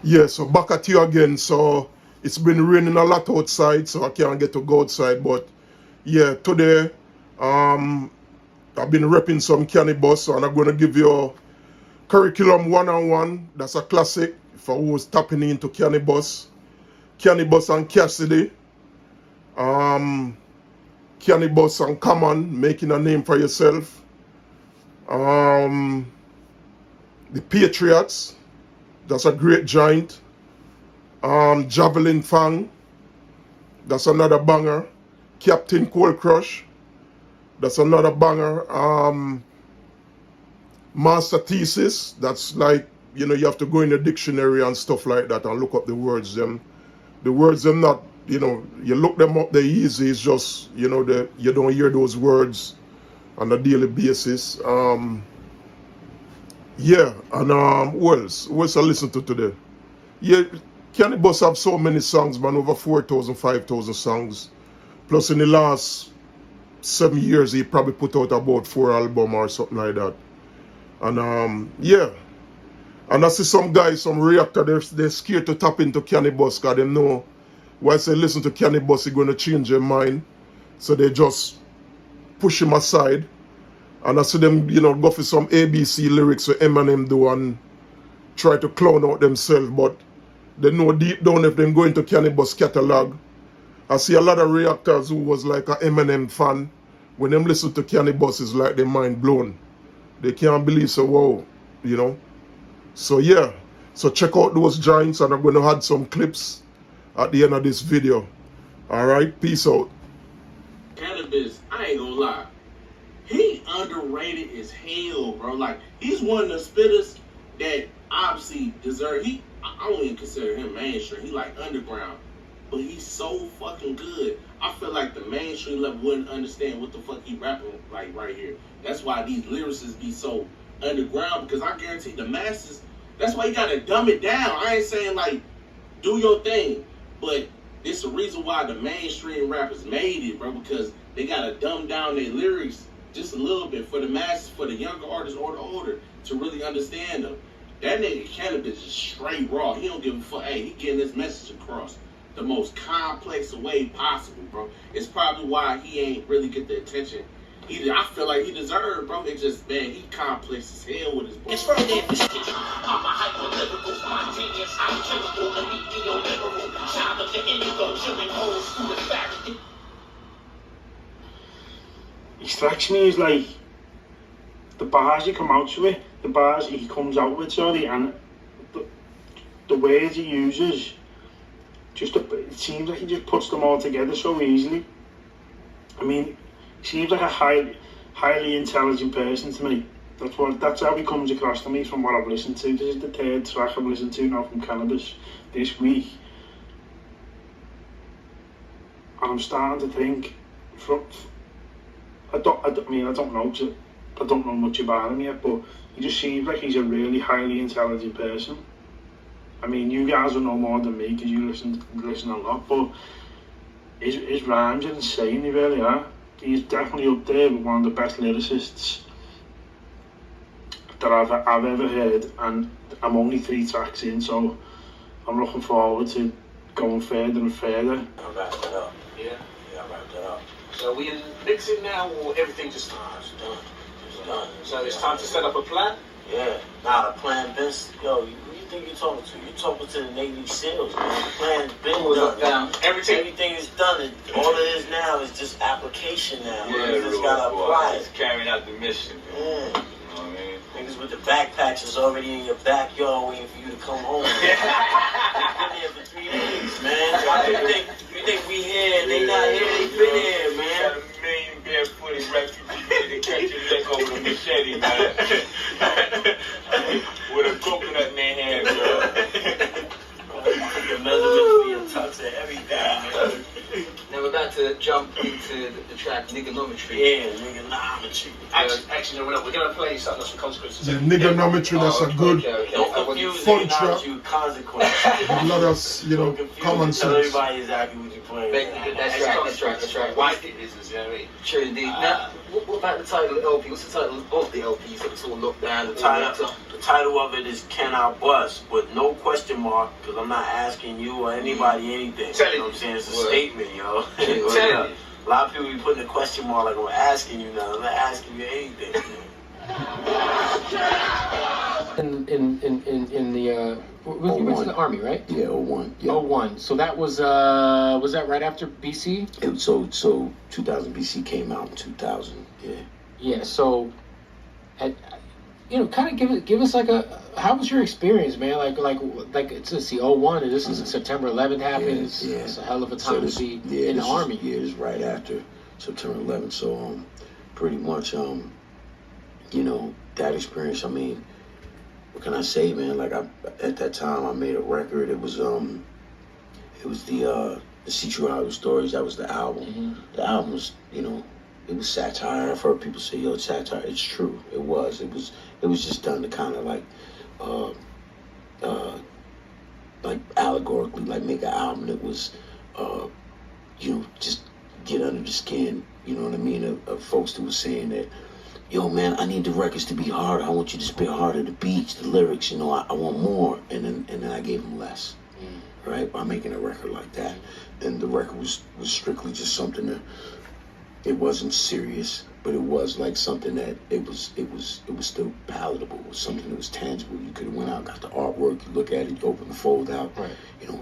Yeah, so back at you again. So it's been raining a lot outside, so I can't get to go outside. But yeah, today I've been repping some Canibus, and I'm gonna give you Curriculum 101. That's a classic for who's tapping into Canibus. Canibus and Cassidy. Canibus and Common, making a name for yourself. The Patriots. That's a great giant. Javelin Fang. That's another banger. Captain Cold Crush. That's another banger. Master Thesis. That's like, you have to go in the dictionary and stuff like that and look up the words. The words them not, you look them up, they're easy. It's just, you don't hear those words on a daily basis. Yeah, and what else? What else I listen to today? Yeah, Canibus have so many songs, man, over 4,000, 5,000 songs. Plus in the last 7 years, he probably put out about 4 albums or something like that. And yeah. And I see some guys, some reactor, they're scared to tap into Canibus because they know once they listen to Canibus, it's going to change their mind. So they just push him aside. And I see them, go for some ABC lyrics with Eminem do and try to clown out themselves. But they know deep down if they go into Canibus catalog. I see a lot of reactors who was like an Eminem fan. When them listen to Canibus, it's like their mind blown. They can't believe so, wow, So yeah, so check out those giants, and I'm going to add some clips at the end of this video. Alright, peace out. Canibus, I ain't gonna lie, he underrated as hell, bro. Like, he's one of the spitters that obviously deserve, I don't even consider him mainstream, he like underground, but he's so fucking good. I feel like the mainstream level wouldn't understand what the fuck he rapping like right here. That's why these lyricists be so underground, because I guarantee the masses, that's why you gotta dumb it down. I ain't saying like do your thing, but it's the reason why the mainstream rappers made it, bro, because they gotta dumb down their lyrics just a little bit for the masses, for the younger artists or the older to really understand them. That nigga Canibus is straight raw. He don't give a fuck. Hey, he getting his message across the most complex way possible, bro. It's probably why he ain't really get the attention I feel like he deserved, bro. It's just, man, he complex as hell with his boy. It's from there. I'm a hyper-lyrical, spontaneous, I'm chemical, immediate-liberal, child of the indigo, chilling old school fact. He strikes me as like the bars he come out with, the bars he comes out with, sorry, and the words he uses, it seems like he just puts them all together so easily. I mean, he seems like a highly intelligent person to me. That's how he comes across to me from what I've listened to. This is the third track I've listened to now from Canibus this week. And I'm starting to think, I don't know much about him yet, but he just seems like he's a really highly intelligent person. I mean, you guys will know more than me because you listen a lot, but his rhymes are insane, they really are. He's definitely up there with one of the best lyricists that I've ever heard, and I'm only 3 tracks in, so I'm looking forward to going further and further. I'm wrapping it up. Yeah, I'm wrapping it up. So we in mixing now, or everything just it's done? It's done. So it's time to set up a plan? Yeah, nah, the plan been, yo, who you think you're talking to? You're talking to the Navy SEALs, man. The plan's been done. Everything is done. All it is now is just application now. Yeah, you just gotta apply it. It's carrying out the mission. Yeah. You know what I mean? Niggas with the backpacks is already in your backyard waiting for you to come home. They've been here for 3 days, man. You think we here? They not here. They been here, man. Got a million barefooted refugees to catch your leg over the machete, man. With a coconut in their hand, bro. The measurements be in tux and everything, man. Now we're about to jump into the track Niggonometry. Yeah, Niggonometry. Actually, we're going to play something that's some consequences. Yeah, Niggonometry, that's a good, Don't confuse fun track. Consequences. A lot of, common sense. Everybody exactly what you're playing. That's right. White business, you know what I mean? True indeed. Now, what about the title of the LP? What's the title of the LP? So it's all looked down. The title of it is Can I Bust, with no question mark, because I'm not asking you or anybody anything. Telling you know what I'm saying? It's a Word. statement, yo. Telling you. A lot of people be putting a question mark like I'm asking you now. I'm not asking you anything. In the you went to the Army, right? Yeah, 01. Yeah. 01. So that was that right after BC? So 2000 BC came out in 2000. Yeah. Yeah. So, kind of give us like how was your experience, man? Like it's let's see, 01, and this is September 11th happens. Yeah. It's a hell of a time to be in the Army. It's right after September 11th. So pretty much that experience. I mean, what can I say, man? Like at that time I made a record. It was the See True Hollywood Stories. That was the album. Mm-hmm. The album was, it was satire. I've heard people say, yo, it's satire. It's true. It was. It was just done to kind of like allegorically, like make an album that was, just get under the skin. You know what I mean? Of folks that was saying that, yo, man, I need the records to be hard. I want you to spit harder. The beats, the lyrics, I want more. And then I gave them less, right? By making a record like that. And the record was strictly just something that, it wasn't serious, but it was like something that it was still palatable. It was something that was tangible. You could have went out, got the artwork, you look at it, you open the fold out. Right.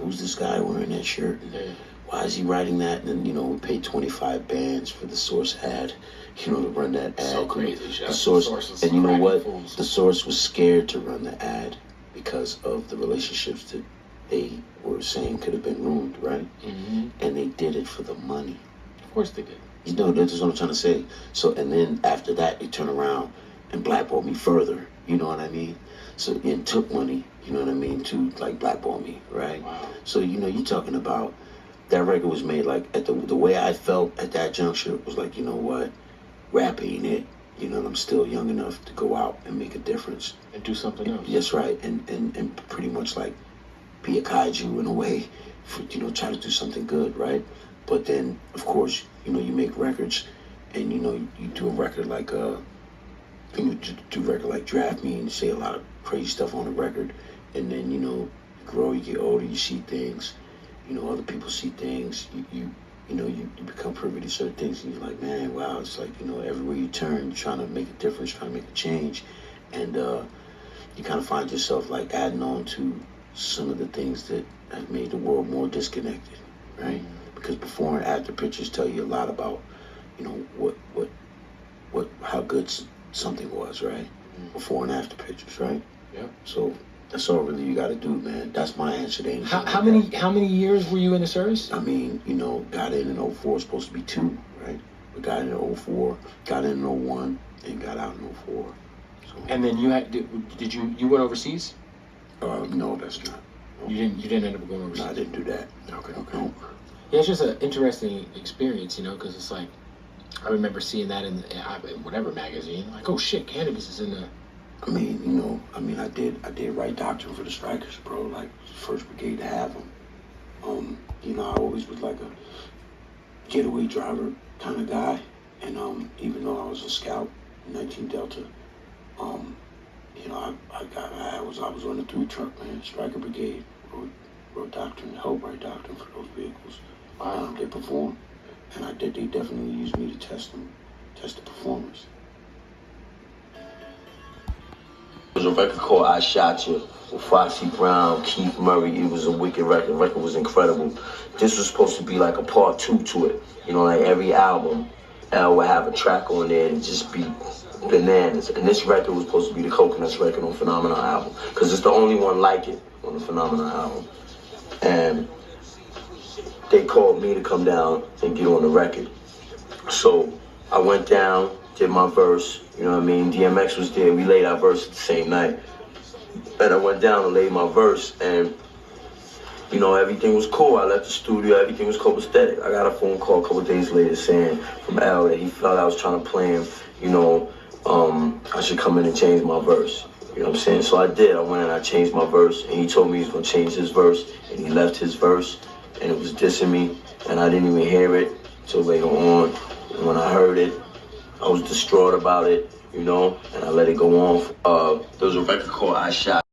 Who's this guy wearing that shirt? And why is he writing that? And then, we paid 25 bands for the Source ad, to run that ad. So crazy. The Source, and you know what? The Source was scared to run the ad because of the relationships that they were saying could have been ruined, right? Mm-hmm. And they did it for the money. Of course they did. That's what I'm trying to say. So, and then after that, they turn around and blackball me further. You know what I mean? So, it took money, to like blackball me, right? Wow. So, you're talking about that record was made like the way I felt at that juncture was like, you know what, rap ain't it. I'm still young enough to go out and make a difference And do something else. That's right, and pretty much like be a kaiju in a way, for, try to do something good, right? But then, of course, you make records, and you do a record like Draft Me, and you say a lot of crazy stuff on the record, and then you grow, you get older, you see things, other people see things, you become privy to certain things, and you're like, man, wow, it's like everywhere you turn, you're trying to make a difference, trying to make a change, and you kind of find yourself like adding on to some of the things that have made the world more disconnected, right? Because before and after pictures tell you a lot about, how good something was, right? Before and after pictures, right? Yeah. So that's all really you got to do, man. That's my answer to anything. How many years were you in the service? I mean, got in 04, supposed to be 2, right? We got in 04, got in 01, and got out in 04. So, And then you went overseas? no, that's not. No. You didn't end up going overseas. No, I didn't do that. Okay. No. Yeah, it's just an interesting experience, because it's like, I remember seeing that in whatever magazine, like, oh shit, Canibus is in the... I mean, I did write doctrine for the Strikers, bro, like, first brigade to have them. I always was like a getaway driver kind of guy, and even though I was a scout in 19 Delta, I was on the 3 truck, man, Striker Brigade, wrote doctrine, helped write doctrine for those vehicles. They performed, and they definitely used me to test the performance. It was a record called I Shot You with Foxy Brown, Keith Murray. It was a wicked record. The record was incredible. This was supposed to be like a part 2 to it. Like every album, L would have a track on there and just be bananas. And this record was supposed to be the Coconuts record on Phenomenon album, because it's the only one like it on the Phenomenon album. And they called me to come down and get on the record. So I went down, did my verse, DMX was there, we laid our verse the same night. And I went down and laid my verse, and everything was cool. I left the studio, everything was copacetic. I got a phone call a couple days later saying from L that he felt I was trying to play him, I should come in and change my verse. You know what I'm saying? So I did. I went and I changed my verse, and he told me he was gonna change his verse, and he left his verse, and it was dissing me, and I didn't even hear it till later on. And when I heard it, I was distraught about it, you know, and I let it go on. There was a record called I Shot.